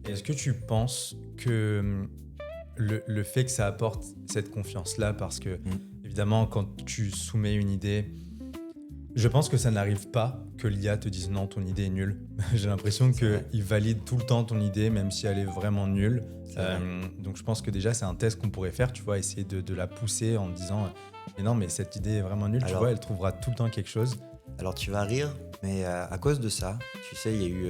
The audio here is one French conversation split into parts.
Est-ce que tu penses que le fait que ça apporte cette confiance-là, parce que évidemment, quand tu soumets une idée, je pense que ça n'arrive pas que l'IA te dise non, ton idée est nulle. J'ai l'impression C'est vrai. qu'il valide tout le temps ton idée, même si elle est vraiment nulle. C'est vrai. Donc je pense que déjà, c'est un test qu'on pourrait faire, tu vois, essayer de la pousser en disant mais non, mais cette idée est vraiment nulle, tu Alors- vois, elle trouvera tout le temps quelque chose. Alors tu vas rire, mais à cause de ça, tu sais, il y a eu.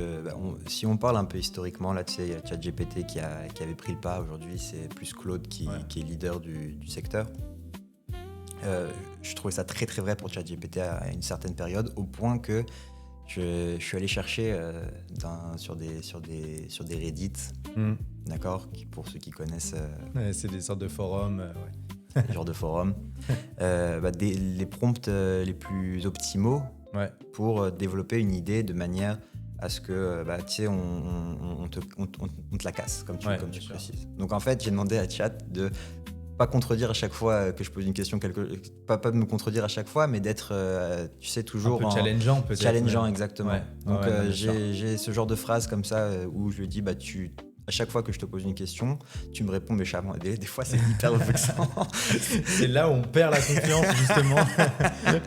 Si on parle un peu historiquement, là, tu sais, il y a ChatGPT qui avait pris le pas. Aujourd'hui, c'est plus Claude qui est leader du secteur. Je trouvais ça très très vrai pour ChatGPT à une certaine période, au point que je suis allé chercher sur des Reddit, Mm. d'accord, pour ceux qui connaissent Ouais, c'est des sortes de forums. ce genre de forum, les prompts les plus optimaux Ouais. pour développer une idée de manière à ce que tu sais, on te la casse, comme tu Ouais, bien sûr. précises. Donc en fait, j'ai demandé à Chat de pas contredire à chaque fois que je pose une question, pas de me contredire à chaque fois, mais d'être, tu sais, toujours Un peu challengeant, peut-être. challengeant, même. exactement. Ouais. Donc Ouais, non, bien sûr. j'ai ce genre de phrase comme ça où je lui dis, à chaque fois que je te pose une question, tu me réponds méchamment. Des fois, c'est hyper vexant. C'est là où on perd la confiance, justement.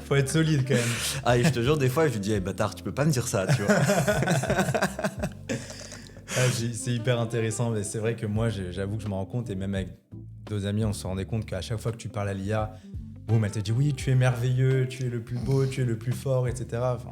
Faut être solide quand même. Ah, et je te jure, des fois, je lui dis, bâtard, tu peux pas me dire ça, tu vois. C'est hyper intéressant, mais c'est vrai que moi, j'avoue que je me rends compte, et même avec deux amis, on se rendait compte qu'à chaque fois que tu parles à l'IA, boum, elle te dit oui, tu es merveilleux, tu es le plus beau, tu es le plus fort, etc. Enfin,